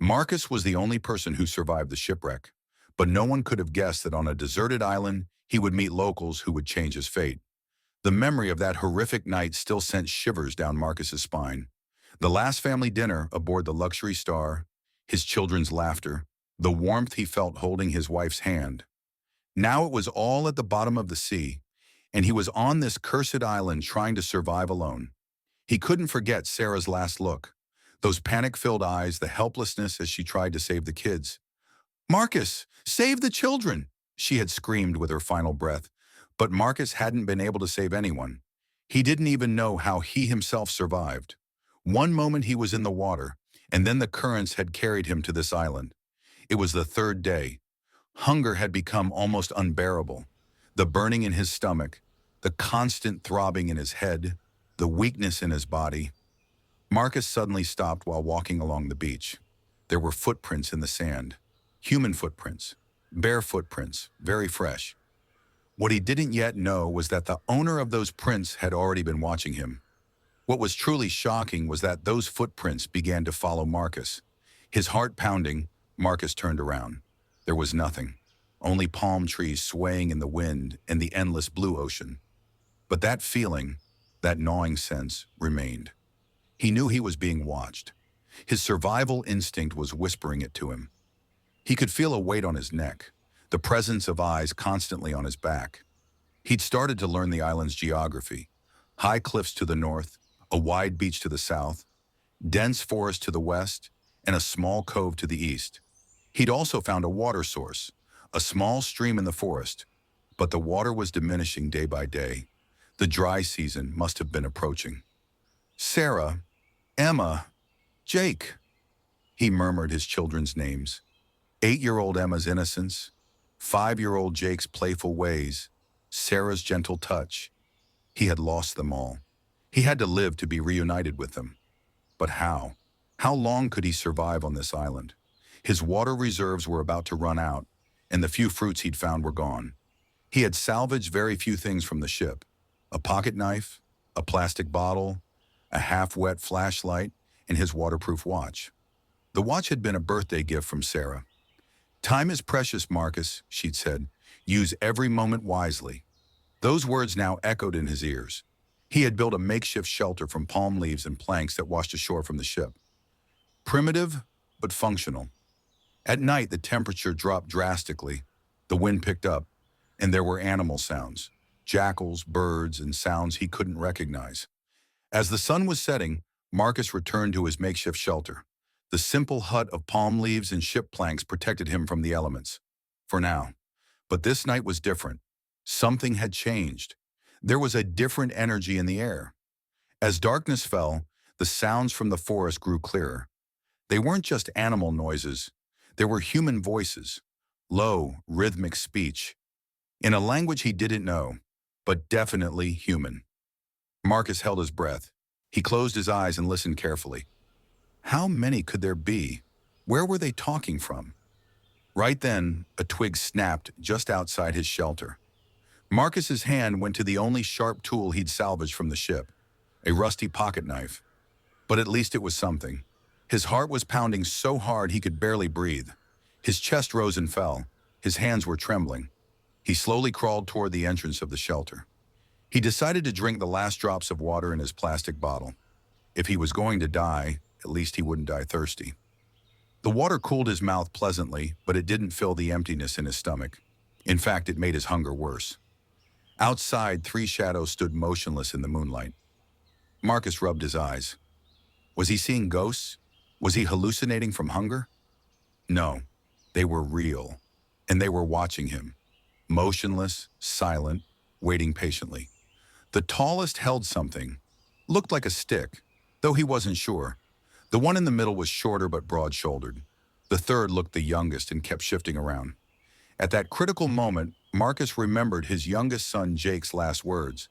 Marcus was the only person who survived the shipwreck, but no one could have guessed that on a deserted island, he would meet locals who would change his fate. The memory of that horrific night still sent shivers down Marcus's spine. The last family dinner aboard the luxury star, his children's laughter, the warmth he felt holding his wife's hand. Now it was all at the bottom of the sea, and he was on this cursed island trying to survive alone. He couldn't forget Sarah's last look, those panic-filled eyes, the helplessness as she tried to save the kids. "Marcus, save the children!" she had screamed with her final breath. But Marcus hadn't been able to save anyone. He didn't even know how he himself survived. One moment he was in the water, and then the currents had carried him to this island. It was the third day. Hunger had become almost unbearable. The burning in his stomach, the constant throbbing in his head, the weakness in his body. Marcus suddenly stopped while walking along the beach. There were footprints in the sand. Human footprints. Bare footprints, very fresh. What he didn't yet know was that the owner of those prints had already been watching him. What was truly shocking was that those footprints began to follow Marcus. His heart pounding, Marcus turned around. There was nothing. Only palm trees swaying in the wind and the endless blue ocean. But that feeling, that gnawing sense, remained. He knew he was being watched. His survival instinct was whispering it to him. He could feel a weight on his neck, the presence of eyes constantly on his back. He'd started to learn the island's geography. High cliffs to the north, a wide beach to the south, dense forest to the west, and a small cove to the east. He'd also found a water source, a small stream in the forest, but the water was diminishing day by day. The dry season must have been approaching. Sarah, Emma, Jake. He murmured his children's names. 8-year-old Emma's innocence, 5-year-old Jake's playful ways, Sarah's gentle touch. He had lost them all. He had to live to be reunited with them. But how? How long could he survive on this island? His water reserves were about to run out, and the few fruits he'd found were gone. He had salvaged very few things from the ship. A pocket knife, a plastic bottle, a half-wet flashlight, and his waterproof watch. The watch had been a birthday gift from Sarah. "Time is precious, Marcus," she'd said. "Use every moment wisely." Those words now echoed in his ears. He had built a makeshift shelter from palm leaves and planks that washed ashore from the ship. Primitive, but functional. At night, the temperature dropped drastically. The wind picked up, and there were animal sounds, jackals, birds, and sounds he couldn't recognize. As the sun was setting, Marcus returned to his makeshift shelter. The simple hut of palm leaves and ship planks protected him from the elements. For now. But this night was different. Something had changed. There was a different energy in the air. As darkness fell, the sounds from the forest grew clearer. They weren't just animal noises. There were human voices, low, rhythmic speech, in a language he didn't know, but definitely human. Marcus held his breath. He closed his eyes and listened carefully. How many could there be? Where were they talking from? Right then, a twig snapped just outside his shelter. Marcus's hand went to the only sharp tool he'd salvaged from the ship, a rusty pocket knife. But at least it was something. His heart was pounding so hard he could barely breathe. His chest rose and fell. His hands were trembling. He slowly crawled toward the entrance of the shelter. He decided to drink the last drops of water in his plastic bottle. If he was going to die, at least he wouldn't die thirsty. The water cooled his mouth pleasantly, but it didn't fill the emptiness in his stomach. In fact, it made his hunger worse. Outside, 3 shadows stood motionless in the moonlight. Marcus rubbed his eyes. Was he seeing ghosts? Was he hallucinating from hunger? No, they were real, and they were watching him. Motionless, silent, waiting patiently. The tallest held something, looked like a stick, though he wasn't sure. The one in the middle was shorter but broad-shouldered. The third looked the youngest and kept shifting around. At that critical moment, Marcus remembered his youngest son Jake's last words.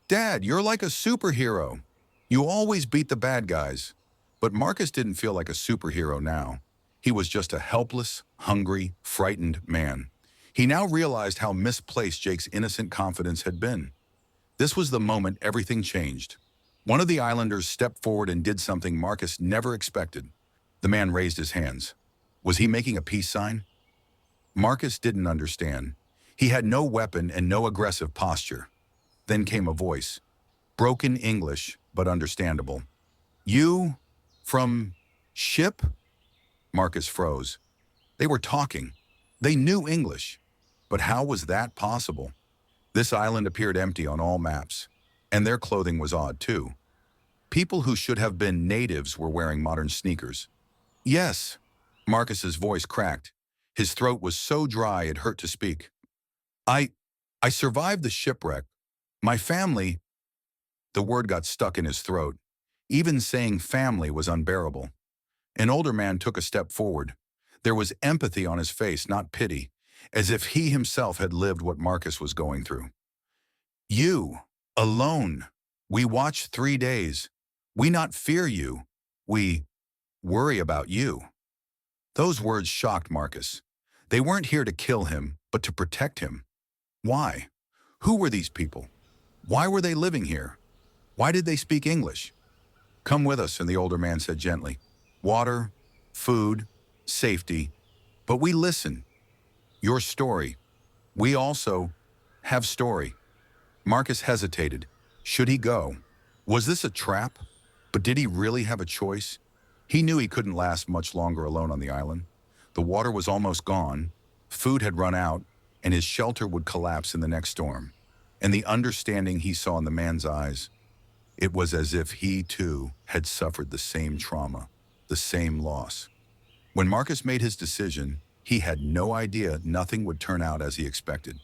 "Dad, you're like a superhero. You always beat the bad guys." But Marcus didn't feel like a superhero now. He was just a helpless, hungry, frightened man. He now realized how misplaced Jake's innocent confidence had been. This was the moment everything changed. One of the islanders stepped forward and did something Marcus never expected. The man raised his hands. Was he making a peace sign? Marcus didn't understand. He had no weapon and no aggressive posture. Then came a voice. Broken English, but understandable. You? From ship? Marcus froze. They were talking. They knew English. But how was that possible? This island appeared empty on all maps. And their clothing was odd, too. People who should have been natives were wearing modern sneakers. Yes. Marcus's voice cracked. His throat was so dry it hurt to speak. I survived the shipwreck. My family. The word got stuck in his throat. Even saying family was unbearable. An older man took a step forward. There was empathy on his face, not pity, as if he himself had lived what Marcus was going through. You, alone. We watch 3 days. We not fear you. We worry about you. Those words shocked Marcus. They weren't here to kill him, but to protect him. Why? Who were these people? Why were they living here? Why did they speak English? Come with us, and the older man said gently. Water, food, safety. But we listen. Your story. We also have story. Marcus hesitated. Should he go? Was this a trap? But did he really have a choice? He knew he couldn't last much longer alone on the island. The water was almost gone, food had run out, and his shelter would collapse in the next storm. And the understanding he saw in the man's eyes, it was as if he, too, had suffered the same trauma, the same loss. When Marcus made his decision, he had no idea nothing would turn out as he expected.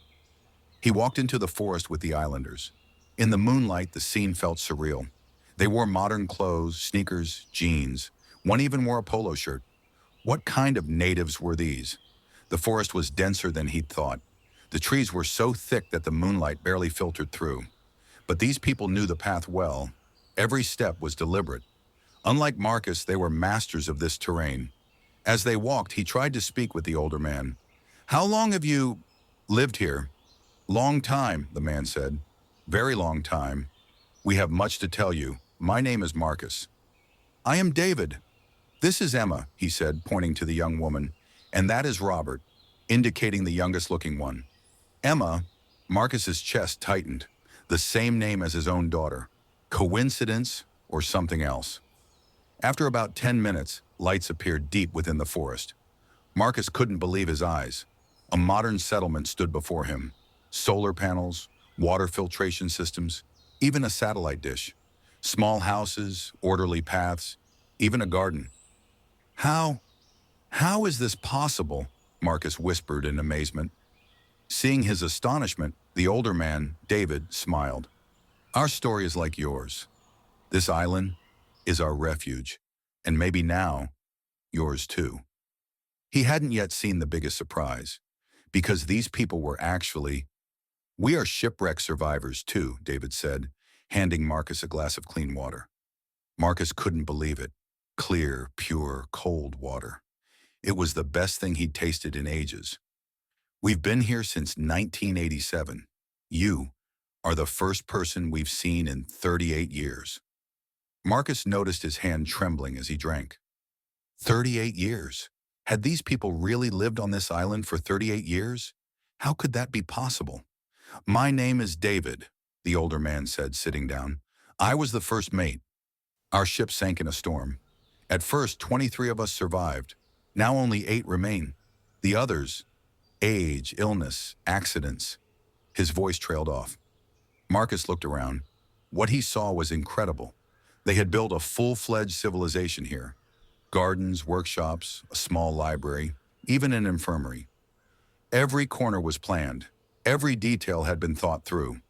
He walked into the forest with the islanders. In the moonlight, the scene felt surreal. They wore modern clothes, sneakers, jeans. One even wore a polo shirt. What kind of natives were these? The forest was denser than he'd thought. The trees were so thick that the moonlight barely filtered through. But these people knew the path well. Every step was deliberate. Unlike Marcus, they were masters of this terrain. As they walked, he tried to speak with the older man. How long have you lived here? Long time, the man said. Very long time. We have much to tell you. My name is Marcus. I am David. This is Emma, he said, pointing to the young woman. And that is Robert, indicating the youngest-looking one. Emma, Marcus's chest tightened. The same name as his own daughter. Coincidence or something else? After about 10 minutes, lights appeared deep within the forest. Marcus couldn't believe his eyes. A modern settlement stood before him. Solar panels, water filtration systems, even a satellite dish. Small houses, orderly paths, even a garden. How is this possible? Marcus whispered in amazement. Seeing his astonishment, the older man, David, smiled. Our story is like yours. This island is our refuge, and maybe now, yours too. He hadn't yet seen the biggest surprise, because these people were actually, we are shipwreck survivors too, David said, handing Marcus a glass of clean water. Marcus couldn't believe it. Clear, pure, cold water. It was the best thing he'd tasted in ages. We've been here since 1987. You are the first person we've seen in 38 years. Marcus noticed his hand trembling as he drank. 38 years? Had these people really lived on this island for 38 years? How could that be possible? My name is David, the older man said, sitting down. I was the first mate. Our ship sank in a storm. At first, 23 of us survived. Now only 8 remain. The others, age, illness, accidents. His voice trailed off. Marcus looked around. What he saw was incredible. They had built a full-fledged civilization here. Gardens, workshops, a small library, even an infirmary. Every corner was planned. Every detail had been thought through.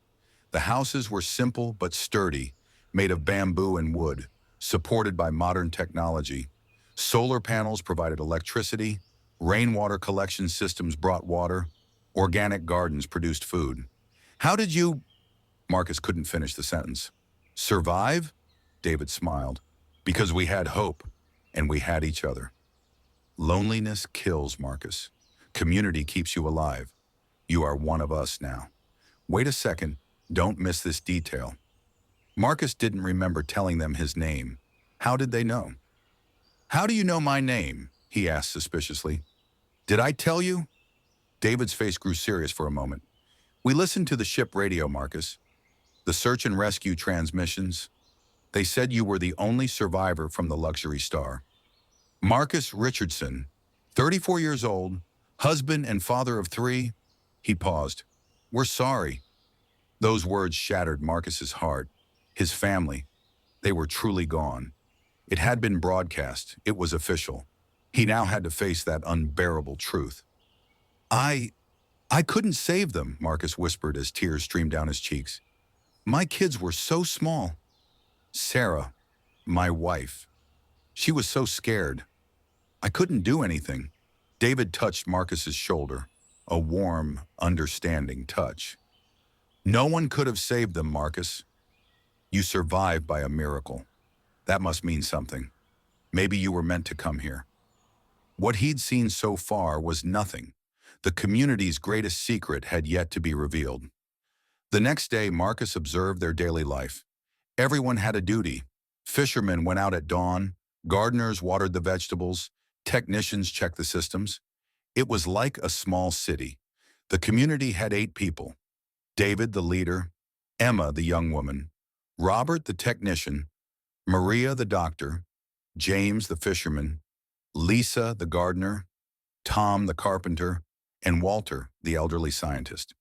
The houses were simple but sturdy, made of bamboo and wood, supported by modern technology. Solar panels provided electricity, rainwater collection systems brought water, organic gardens produced food. How did you... Marcus couldn't finish the sentence. Survive? David smiled. Because we had hope, and we had each other. Loneliness kills, Marcus. Community keeps you alive. You are one of us now. Wait a second, don't miss this detail. Marcus didn't remember telling them his name. How did they know? How do you know my name? He asked suspiciously. Did I tell you? David's face grew serious for a moment. We listened to the ship radio, Marcus. The search and rescue transmissions. They said you were the only survivor from the Luxury Star. Marcus Richardson, 34 years old, husband and father of three. He paused. We're sorry. Those words shattered Marcus's heart. His family, they were truly gone. It had been broadcast. It was official. He now had to face that unbearable truth. I, I couldn't save them, Marcus whispered as tears streamed down his cheeks. My kids were so small. Sarah, my wife, she was so scared. I couldn't do anything. David touched Marcus's shoulder, a warm, understanding touch. No one could have saved them, Marcus. You survived by a miracle. That must mean something. Maybe you were meant to come here. What he'd seen so far was nothing. The community's greatest secret had yet to be revealed. The next day, Marcus observed their daily life. Everyone had a duty. Fishermen went out at dawn, gardeners watered the vegetables, technicians checked the systems. It was like a small city. The community had 8 people. David, the leader, Emma, the young woman, Robert, the technician, Maria, the doctor, James, the fisherman, Lisa, the gardener, Tom, the carpenter, and Walter, the elderly scientist.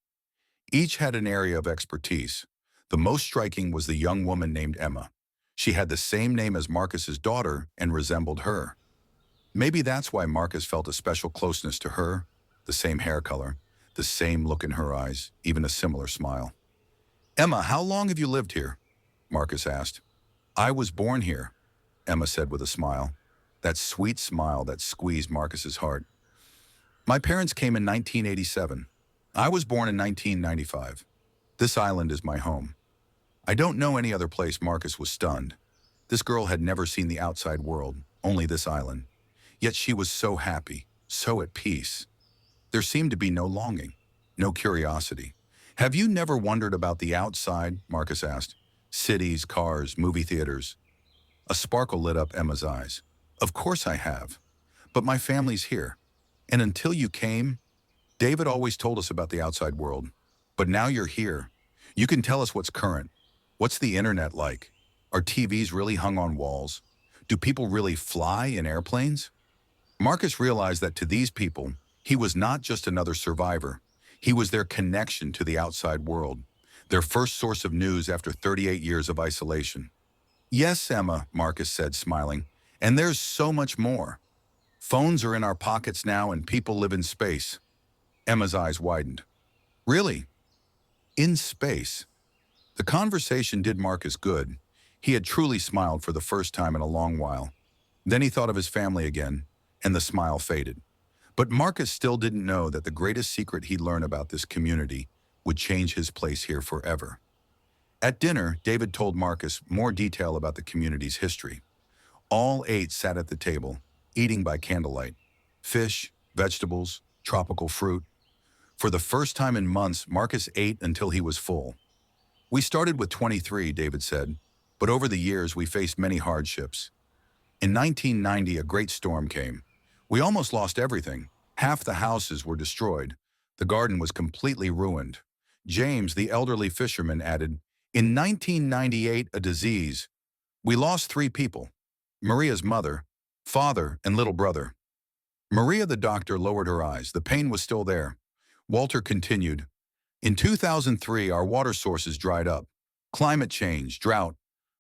Each had an area of expertise. The most striking was the young woman named Emma. She had the same name as Marcus's daughter and resembled her. Maybe that's why Marcus felt a special closeness to her, the same hair color, the same look in her eyes, even a similar smile. Emma, how long have you lived here? Marcus asked. I was born here, Emma said with a smile. That sweet smile that squeezed Marcus's heart. My parents came in 1987. I was born in 1995. This island is my home. I don't know any other place. Marcus was stunned. This girl had never seen the outside world, only this island. Yet she was so happy, so at peace. There seemed to be no longing, no curiosity. Have you never wondered about the outside? Marcus asked. Cities, cars, movie theaters. A sparkle lit up Emma's eyes. Of course I have. But my family's here. And until you came, David always told us about the outside world. But now you're here. You can tell us what's current. What's the internet like? Are TVs really hung on walls? Do people really fly in airplanes? Marcus realized that to these people, he was not just another survivor. He was their connection to the outside world, their first source of news after 38 years of isolation. Yes, Emma, Marcus said, smiling, and there's so much more. Phones are in our pockets now and people live in space. Emma's eyes widened. Really? In space? The conversation did Marcus good. He had truly smiled for the first time in a long while. Then he thought of his family again, and the smile faded. But Marcus still didn't know that the greatest secret he'd learn about this community would change his place here forever. At dinner, David told Marcus more detail about the community's history. All 8 sat at the table, eating by candlelight. Fish, vegetables, tropical fruit. For the first time in months, Marcus ate until he was full. We started with 23, David said, but over the years we faced many hardships. In 1990, a great storm came. We almost lost everything. Half the houses were destroyed. The garden was completely ruined. James, the elderly fisherman, added, in 1998, a disease. We lost 3 people. Maria's mother, father, and little brother. Maria, the doctor, lowered her eyes. The pain was still there. Walter continued, in 2003, our water sources dried up. Climate change, drought.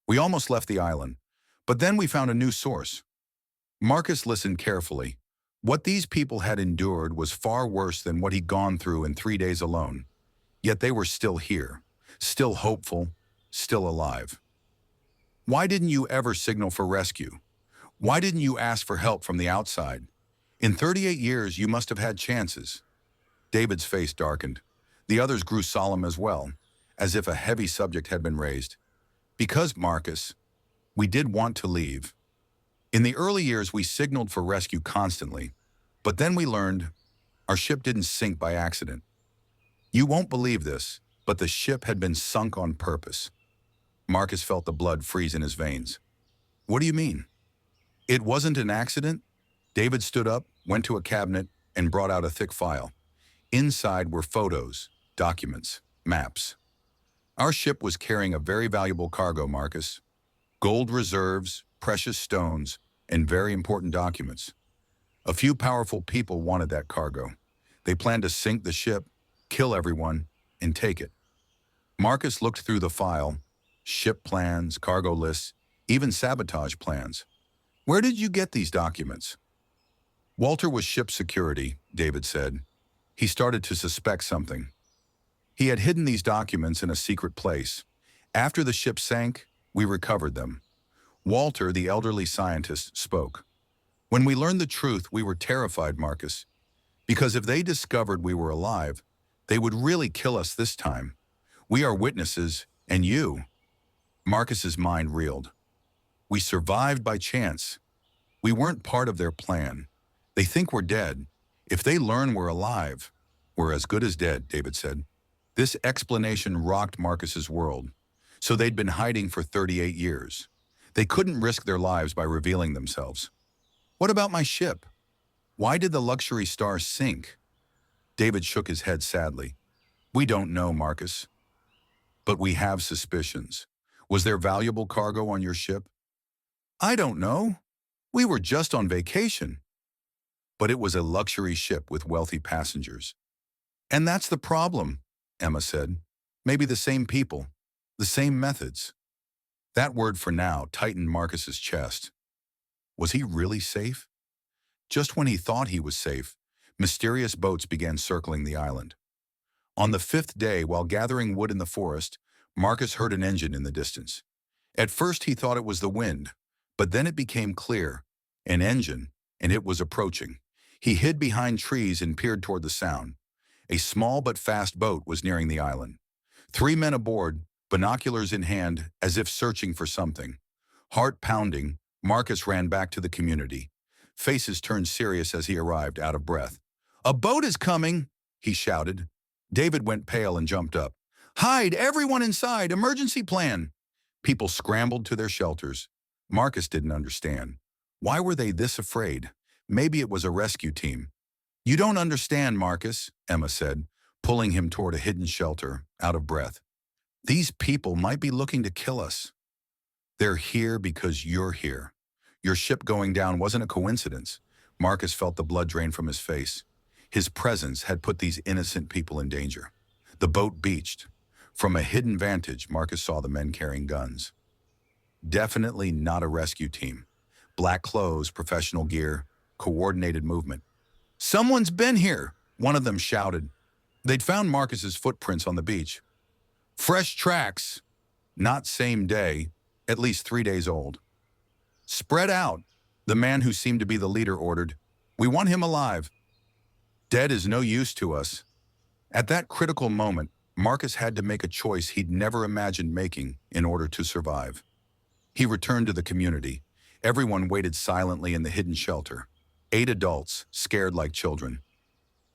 We almost left the island. But then we found a new source. Marcus listened carefully. What these people had endured was far worse than what he'd gone through in 3 days alone. Yet they were still here, still hopeful, still alive. Why didn't you ever signal for rescue? Why didn't you ask for help from the outside? In 38 years, you must have had chances. David's face darkened. The others grew solemn as well, as if a heavy subject had been raised. Because, Marcus, we did want to leave. In the early years, we signaled for rescue constantly, but then we learned our ship didn't sink by accident. You won't believe this, but the ship had been sunk on purpose. Marcus felt the blood freeze in his veins. What do you mean? It wasn't an accident. David stood up, went to a cabinet, and brought out a thick file. Inside were photos, documents, maps. Our ship was carrying a very valuable cargo, Marcus. Gold reserves, precious stones, and very important documents. A few powerful people wanted that cargo. They planned to sink the ship, kill everyone, and take it. Marcus looked through the file, ship plans, cargo lists, even sabotage plans. Where did you get these documents? Walter was ship security, David said. He started to suspect something. He had hidden these documents in a secret place. After the ship sank, we recovered them. Walter, the elderly scientist, spoke. When we learned the truth, we were terrified, Marcus. Because if they discovered we were alive, they would really kill us this time. We are witnesses, and you. Marcus's mind reeled. We survived by chance. We weren't part of their plan. They think we're dead. If they learn we're alive, we're as good as dead, David said. This explanation rocked Marcus's world. So they'd been hiding for 38 years. They couldn't risk their lives by revealing themselves. What about my ship? Why did the luxury star sink? David shook his head sadly. We don't know, Marcus. But we have suspicions. Was there valuable cargo on your ship? I don't know. We were just on vacation. But it was a luxury ship with wealthy passengers. And that's the problem, Emma said. Maybe the same people, the same methods. That word for now tightened Marcus's chest. Was he really safe? Just when he thought he was safe, mysterious boats began circling the island. On the 5th day, while gathering wood in the forest, Marcus heard an engine in the distance. At first he thought it was the wind, but then it became clear. An engine, and it was approaching. He hid behind trees and peered toward the sound. A small but fast boat was nearing the island. 3 men aboard, binoculars in hand, as if searching for something. Heart pounding, Marcus ran back to the community. Faces turned serious as he arrived, out of breath. A boat is coming, he shouted. David went pale and jumped up. Hide, everyone inside, emergency plan. People scrambled to their shelters. Marcus didn't understand. Why were they this afraid? Maybe it was a rescue team. You don't understand, Marcus, Emma said, pulling him toward a hidden shelter, out of breath. These people might be looking to kill us. They're here because you're here. Your ship going down wasn't a coincidence. Marcus felt the blood drain from his face. His presence had put these innocent people in danger. The boat beached. From a hidden vantage, Marcus saw the men carrying guns. Definitely not a rescue team. Black clothes, professional gear, coordinated movement. Someone's been here, one of them shouted. They'd found Marcus's footprints on the beach. Fresh tracks. Not same day, at least 3 days old. Spread out, the man who seemed to be the leader ordered. We want him alive. Dead is no use to us. At that critical moment, Marcus had to make a choice he'd never imagined making in order to survive. He returned to the community. Everyone waited silently in the hidden shelter. 8 adults, scared like children.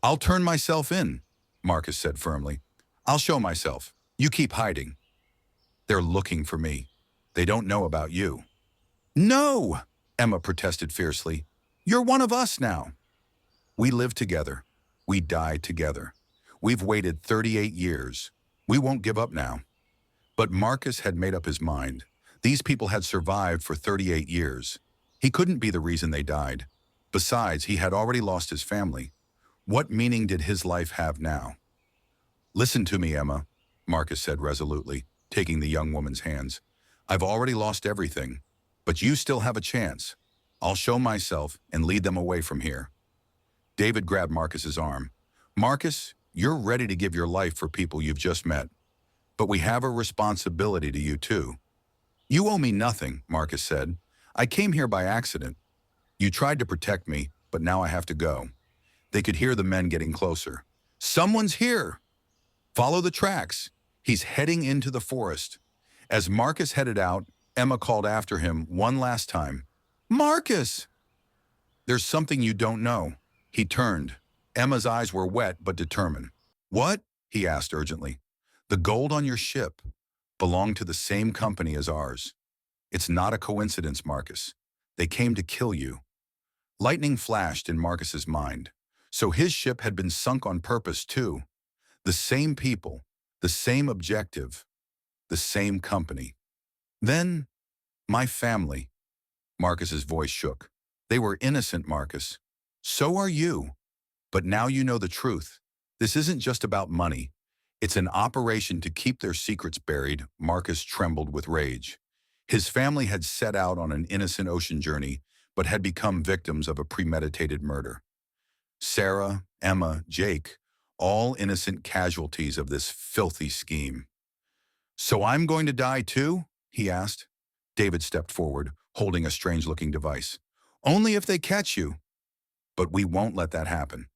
I'll turn myself in, Marcus said firmly. I'll show myself. You keep hiding. They're looking for me. They don't know about you. No, Emma protested fiercely. You're one of us now. We live together. We die together. We've waited 38 years. We won't give up now. But Marcus had made up his mind. These people had survived for 38 years. He couldn't be the reason they died. Besides, he had already lost his family. What meaning did his life have now? Listen to me, Emma, Marcus said resolutely, taking the young woman's hands. I've already lost everything, but you still have a chance. I'll show myself and lead them away from here. David grabbed Marcus's arm. Marcus, you're ready to give your life for people you've just met. But we have a responsibility to you too. You owe me nothing, Marcus said. I came here by accident. You tried to protect me, but now I have to go. They could hear the men getting closer. Someone's here! Follow the tracks. He's heading into the forest. As Marcus headed out, Emma called after him one last time. Marcus! There's something you don't know. He turned. Emma's eyes were wet but determined. What? He asked urgently. The gold on your ship belonged to the same company as ours. It's not a coincidence, Marcus. They came to kill you. Lightning flashed in Marcus's mind. So his ship had been sunk on purpose too. The same people, the same objective, the same company. Then, my family. Marcus's voice shook. They were innocent, Marcus. So are you. But now you know the truth. This isn't just about money. It's an operation to keep their secrets buried. Marcus trembled with rage. His family had set out on an innocent ocean journey, but had become victims of a premeditated murder. Sarah, Emma, Jake, all innocent casualties of this filthy scheme. So I'm going to die too? He asked. David stepped forward, holding a strange-looking device. Only if they catch you. But we won't let that happen.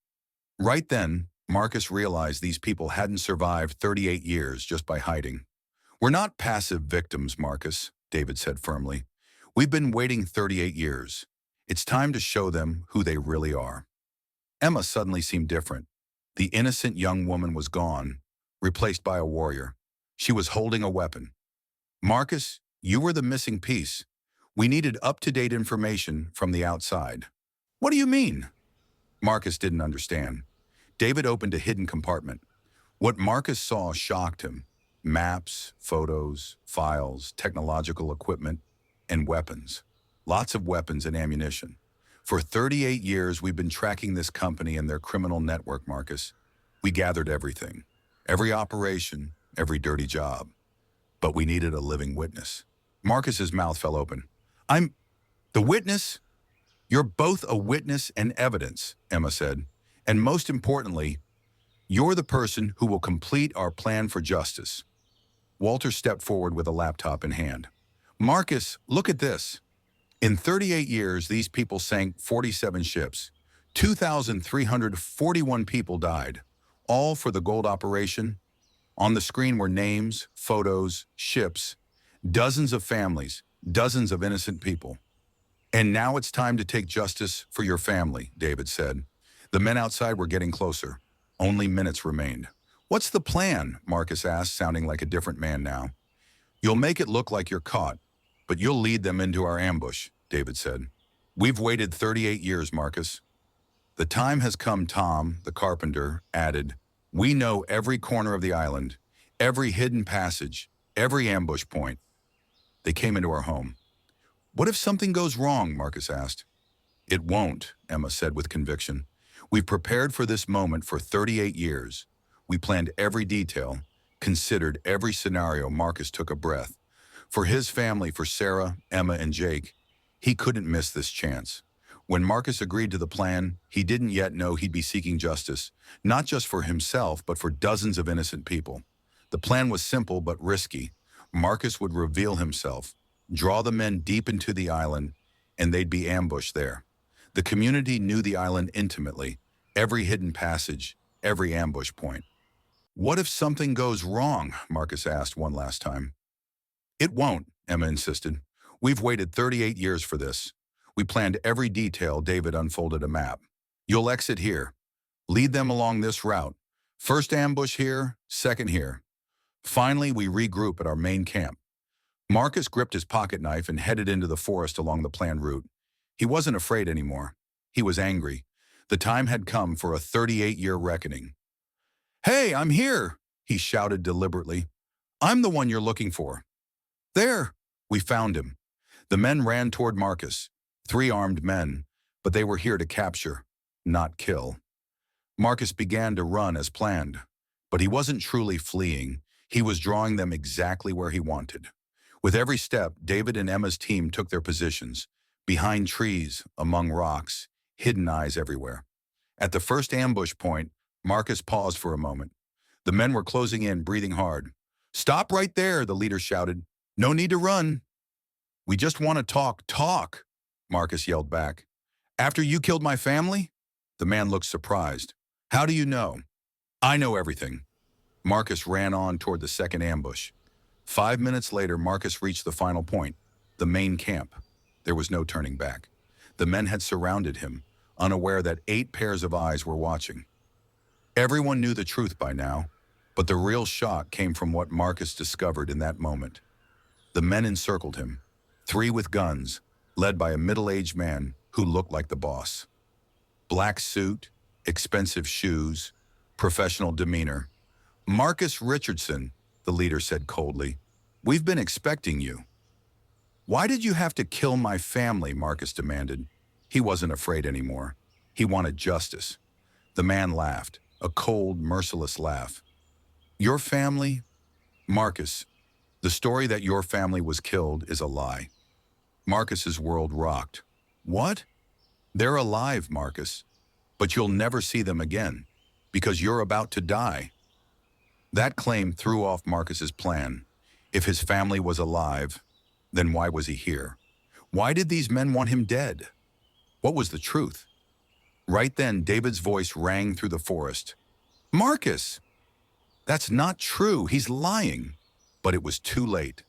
Right then, Marcus realized these people hadn't survived 38 years just by hiding. We're not passive victims, Marcus, David said firmly. We've been waiting 38 years. It's time to show them who they really are. Emma suddenly seemed different. The innocent young woman was gone, replaced by a warrior. She was holding a weapon. Marcus, you were the missing piece. We needed up-to-date information from the outside. What do you mean? Marcus didn't understand. David opened a hidden compartment. What Marcus saw shocked him. Maps, photos, files, technological equipment, and weapons. Lots of weapons and ammunition. For 38 years, we've been tracking this company and their criminal network, Marcus. We gathered everything. Every operation, every dirty job. But we needed a living witness. Marcus's mouth fell open. I'm the witness? You're both a witness and evidence, Emma said. And most importantly, you're the person who will complete our plan for justice. Walter stepped forward with a laptop in hand. Marcus, look at this. In 38 years, these people sank 47 ships. 2,341 people died, all for the gold operation. On the screen were names, photos, ships, dozens of families, dozens of innocent people. And now it's time to take justice for your family, David said. The men outside were getting closer. Only minutes remained. What's the plan? Marcus asked, sounding like a different man now. You'll make it look like you're caught, but you'll lead them into our ambush, David said. We've waited 38 years, Marcus. The time has come, Tom, the carpenter, added. We know every corner of the island, every hidden passage, every ambush point. They came into our home. What if something goes wrong? Marcus asked. It won't, Emma said with conviction. We've prepared for this moment for 38 years. We planned every detail, considered every scenario. Marcus took a breath. For his family, for Sarah, Emma, and Jake, he couldn't miss this chance. When Marcus agreed to the plan, he didn't yet know he'd be seeking justice, not just for himself, but for dozens of innocent people. The plan was simple but risky. Marcus would reveal himself, draw the men deep into the island, and they'd be ambushed there. The community knew the island intimately, every hidden passage, every ambush point. What if something goes wrong? Marcus asked one last time. It won't, Emma insisted. We've waited 38 years for this. We planned every detail. David unfolded a map. You'll exit here. Lead them along this route. First ambush here, second here. Finally, we regroup at our main camp. Marcus gripped his pocket knife and headed into the forest along the planned route. He wasn't afraid anymore. He was angry. The time had come for a 38-year reckoning. Hey, I'm here, he shouted deliberately. I'm the one you're looking for. There, we found him. The men ran toward Marcus, 3 armed men, but they were here to capture, not kill. Marcus began to run as planned, but he wasn't truly fleeing. He was drawing them exactly where he wanted. With every step, David and Emma's team took their positions, behind trees, among rocks, hidden eyes everywhere. At the first ambush point, Marcus paused for a moment. The men were closing in, breathing hard. Stop right there, the leader shouted. No need to run. We just want to talk, Marcus yelled back. After you killed my family? The man looked surprised. How do you know? I know everything. Marcus ran on toward the second ambush. 5 minutes later, Marcus reached the final point, the main camp. There was no turning back. The men had surrounded him, unaware that 8 pairs of eyes were watching. Everyone knew the truth by now, but the real shock came from what Marcus discovered in that moment. The men encircled him, 3 with guns, led by a middle-aged man who looked like the boss. Black suit, expensive shoes, professional demeanor. Marcus Richardson, the leader said coldly, "We've been expecting you." "Why did you have to kill my family?" Marcus demanded. He wasn't afraid anymore. He wanted justice. The man laughed, a cold, merciless laugh. "Your family? Marcus, the story that your family was killed is a lie." Marcus's world rocked. "What? They're alive, Marcus. But you'll never see them again, because you're about to die." That claim threw off Marcus's plan. If his family was alive, then why was he here? Why did these men want him dead? What was the truth? Right then, David's voice rang through the forest. "Marcus! That's not true. He's lying." But it was too late.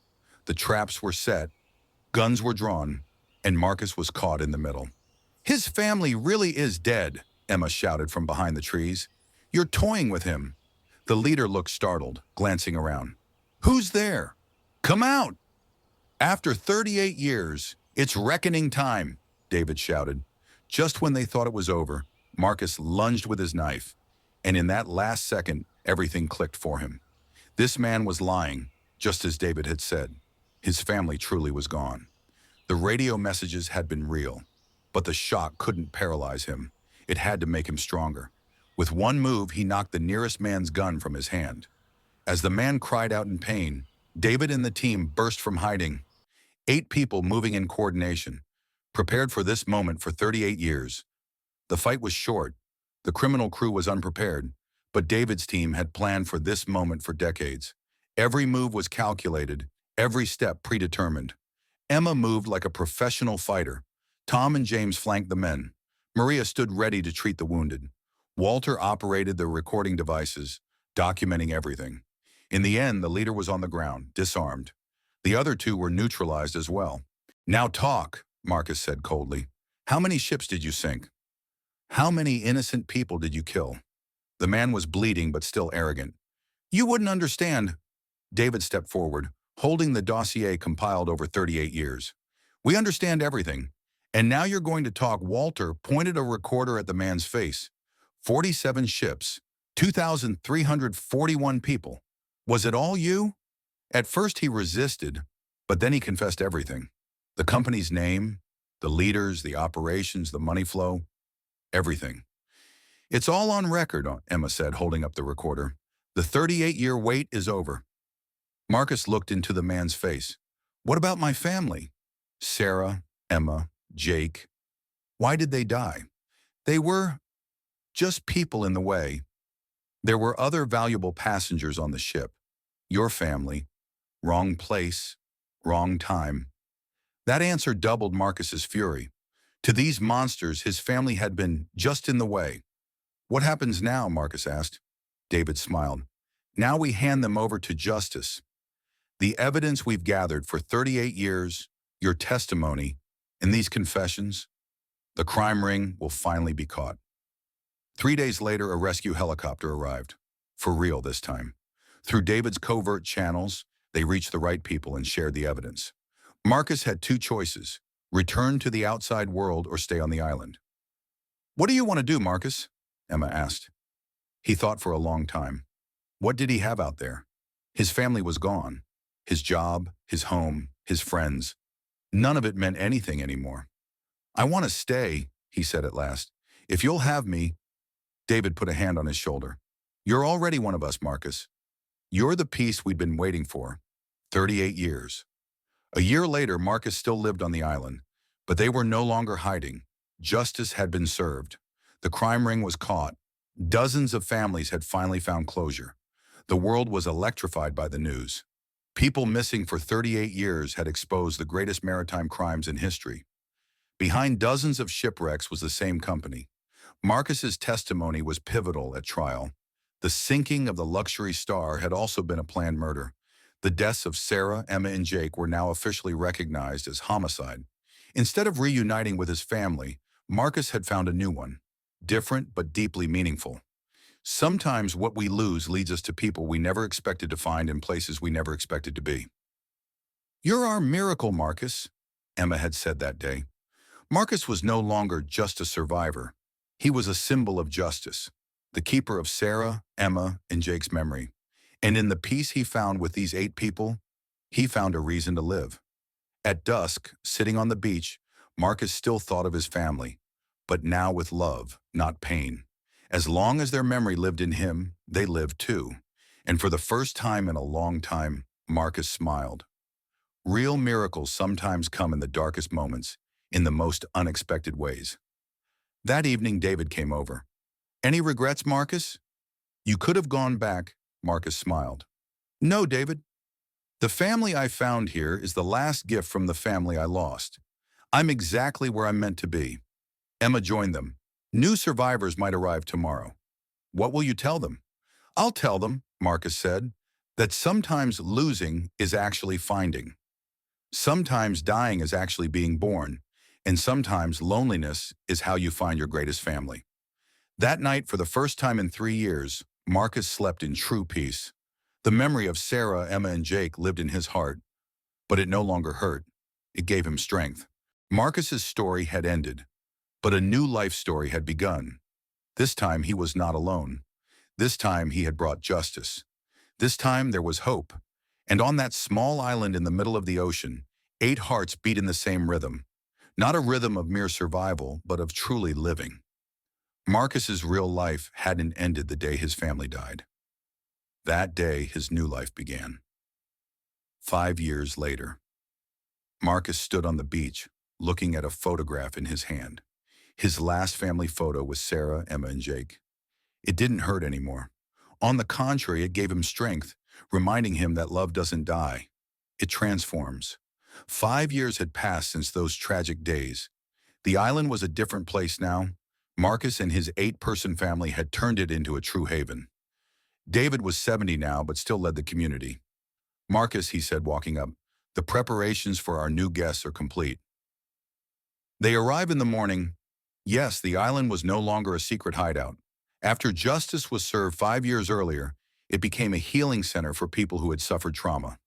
The traps were set, guns were drawn, and Marcus was caught in the middle. "His family really is dead," Emma shouted from behind the trees. "You're toying with him." The leader looked startled, glancing around. "Who's there? Come out!" "After 38 years, it's reckoning time," David shouted. Just when they thought it was over, Marcus lunged with his knife, and in that last second, everything clicked for him. This man was lying, just as David had said. His family truly was gone. The radio messages had been real, but the shock couldn't paralyze him. It had to make him stronger. With one move, he knocked the nearest man's gun from his hand. As the man cried out in pain, David and the team burst from hiding. 8 people moving in coordination, prepared for this moment for 38 years. The fight was short. The criminal crew was unprepared, but David's team had planned for this moment for decades. Every move was calculated, every step predetermined. Emma moved like a professional fighter. Tom and James flanked the men. Maria stood ready to treat the wounded. Walter operated the recording devices, documenting everything. In the end, the leader was on the ground, disarmed. The other 2 were neutralized as well. "Now talk," Marcus said coldly. "How many ships did you sink? How many innocent people did you kill?" The man was bleeding but still arrogant. "You wouldn't understand." David stepped forward, holding the dossier compiled over 38 years. "We understand everything. And now you're going to talk." Walter pointed a recorder at the man's face. 47 ships, 2,341 people. "Was it all you?" At first he resisted, but then he confessed everything. The company's name, the leaders, the operations, the money flow, everything. "It's all on record," Emma said, holding up the recorder. "The 38-year wait is over." Marcus looked into the man's face. "What about my family? Sarah, Emma, Jake. Why did they die?" "They were just people in the way. There were other valuable passengers on the ship. Your family. Wrong place, wrong time." That answer doubled Marcus's fury. To these monsters, his family had been just in the way. "What happens now?" Marcus asked. David smiled. "Now we hand them over to justice. The evidence we've gathered for 38 years, your testimony, and these confessions, the crime ring will finally be caught." 3 days later, a rescue helicopter arrived. For real this time. Through David's covert channels, they reached the right people and shared the evidence. Marcus had 2 choices: return to the outside world or stay on the island. "What do you want to do, Marcus?" Emma asked. He thought for a long time. What did he have out there? His family was gone. His job, his home, his friends. None of it meant anything anymore. "I want to stay," he said at last. "If you'll have me." David put a hand on his shoulder. "You're already one of us, Marcus. You're the peace we'd been waiting for. 38 years. A year later, Marcus still lived on the island, but they were no longer hiding. Justice had been served. The crime ring was caught. Dozens of families had finally found closure. The world was electrified by the news. People missing for 38 years had exposed the greatest maritime crimes in history. Behind dozens of shipwrecks was the same company. Marcus's testimony was pivotal at trial. The sinking of the Luxury Star had also been a planned murder. The deaths of Sarah, Emma, and Jake were now officially recognized as homicide. Instead of reuniting with his family, Marcus had found a new one, different but deeply meaningful. Sometimes what we lose leads us to people we never expected to find in places we never expected to be. "You're our miracle, Marcus." Emma had said that day. Marcus was no longer just a survivor. He was a symbol of justice, the keeper of Sarah, Emma, and Jake's memory. And in the peace he found with these 8 people, he found a reason to live. At dusk, sitting on the beach, Marcus still thought of his family, but now with love, not pain. As long as their memory lived in him, they lived too. And for the first time in a long time, Marcus smiled. Real miracles sometimes come in the darkest moments, in the most unexpected ways. That evening, David came over. "Any regrets, Marcus?" "You could have gone back," Marcus smiled. "No, David. The family I found here is the last gift from the family I lost. I'm exactly where I'm meant to be." Emma joined them. "New survivors might arrive tomorrow. What will you tell them?" "I'll tell them," Marcus said, "that sometimes losing is actually finding. Sometimes dying is actually being born, and sometimes loneliness is how you find your greatest family." That night, for the first time in 3 years, Marcus slept in true peace. The memory of Sarah, Emma, and Jake lived in his heart, but it no longer hurt. It gave him strength. Marcus's story had ended, but a new life story had begun. This time he was not alone. This time he had brought justice. This time there was hope. And on that small island in the middle of the ocean, 8 hearts beat in the same rhythm. Not a rhythm of mere survival, but of truly living. Marcus's real life hadn't ended the day his family died. That day, his new life began. 5 years later, Marcus stood on the beach, looking at a photograph in his hand. His last family photo with Sarah, Emma, and Jake. It didn't hurt anymore. On the contrary, it gave him strength, reminding him that love doesn't die. It transforms. 5 years had passed since those tragic days. The island was a different place now. Marcus and his 8-person family had turned it into a true haven. David was 70 now, but still led the community. "Marcus," he said, walking up, "the preparations for our new guests are complete." They arrive in the morning. Yes, the island was no longer a secret hideout. After justice was served 5 years earlier, it became a healing center for people who had suffered trauma.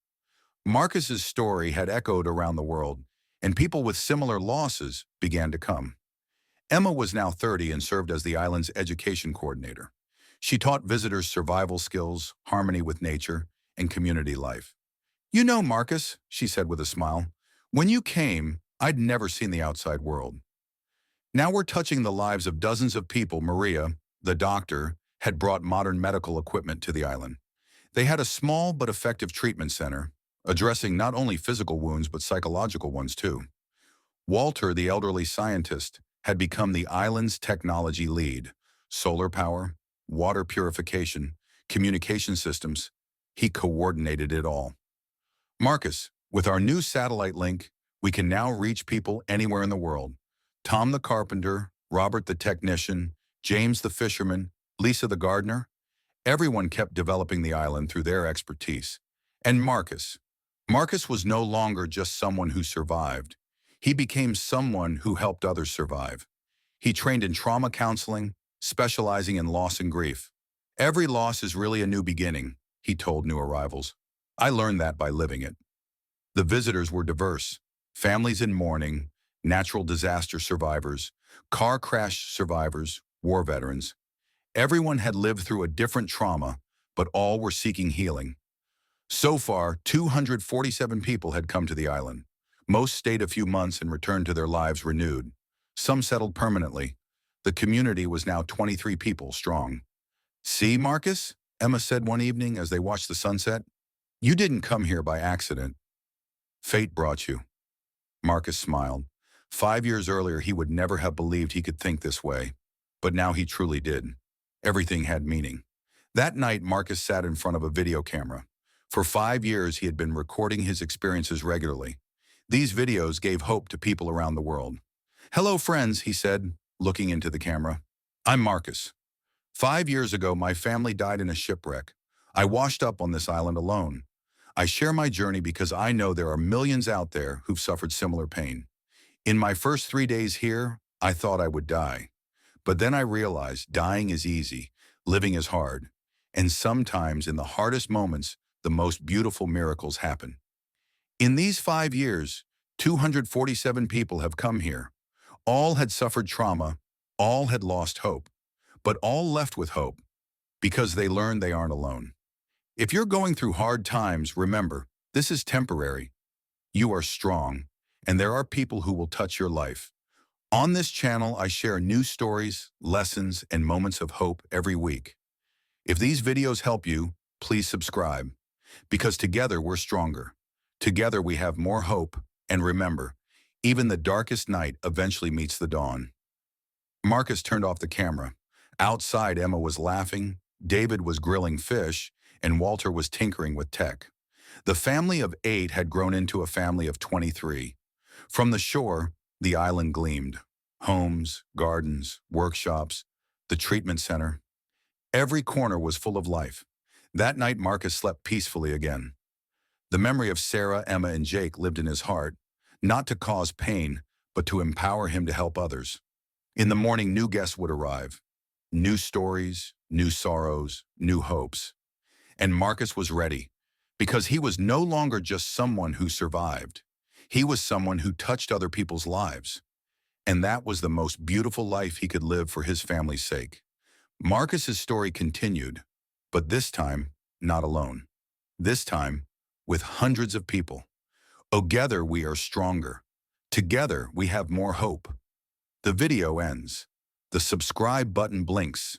Marcus's story had echoed around the world, and people with similar losses began to come. Emma was now 30 and served as the island's education coordinator. She taught visitors survival skills, harmony with nature, and community life. "You know, Marcus," she said with a smile, "when you came, I'd never seen the outside world. Now we're touching the lives of dozens of people." Maria, the doctor, had brought modern medical equipment to the island. They had a small but effective treatment center, addressing not only physical wounds but psychological ones too. Walter, the elderly scientist, had become the island's technology lead. Solar power, water purification, communication systems. He coordinated it all. "Marcus, with our new satellite link, we can now reach people anywhere in the world. Tom the carpenter, Robert the technician, James the fisherman, Lisa the gardener. Everyone kept developing the island through their expertise. And Marcus. Marcus was no longer just someone who survived. He became someone who helped others survive. He trained in trauma counseling, specializing in loss and grief. Every loss is really a new beginning, he told new arrivals. I learned that by living it. The visitors were diverse. Families in mourning, natural disaster survivors, car crash survivors, war veterans. Everyone had lived through a different trauma, but all were seeking healing. So far, 247 people had come to the island. Most stayed a few months and returned to their lives renewed. Some settled permanently. The community was now 23 people strong. "See, Marcus," Emma said one evening as they watched the sunset, "you didn't come here by accident. Fate brought you." Marcus smiled. 5 years earlier, he would never have believed he could think this way, but now he truly did. Everything had meaning. That night, Marcus sat in front of a video camera. For 5 years, he had been recording his experiences regularly. These videos gave hope to people around the world. "Hello, friends," he said, looking into the camera. "I'm Marcus. 5 years ago, my family died in a shipwreck. I washed up on this island alone. I share my journey because I know there are millions out there who've suffered similar pain. In my first 3 days here, I thought I would die. But then I realized dying is easy, living is hard. And sometimes in the hardest moments, the most beautiful miracles happen. In these 5 years, 247 people have come here. All had suffered trauma, all had lost hope, but all left with hope because they learned they aren't alone. If you're going through hard times, remember, this is temporary. You are strong, and there are people who will touch your life. On this channel, I share new stories, lessons, and moments of hope every week. If these videos help you, please subscribe, because together we're stronger. Together we have more hope, and remember, even the darkest night eventually meets the dawn. Marcus turned off the camera. Outside, Emma was laughing, David was grilling fish, and Walter was tinkering with tech. The family of 8 had grown into a family of 23. From the shore, the island gleamed. Homes, gardens, workshops, the treatment center. Every corner was full of life. That night, Marcus slept peacefully again. The memory of Sarah, Emma, and Jake lived in his heart, not to cause pain, but to empower him to help others. In the morning, new guests would arrive. New stories, new sorrows, new hopes. And Marcus was ready, because he was no longer just someone who survived. He was someone who touched other people's lives. And that was the most beautiful life he could live for his family's sake. Marcus's story continued, but this time, not alone. This time, with hundreds of people. Together we are stronger. Together we have more hope. The video ends. The subscribe button blinks,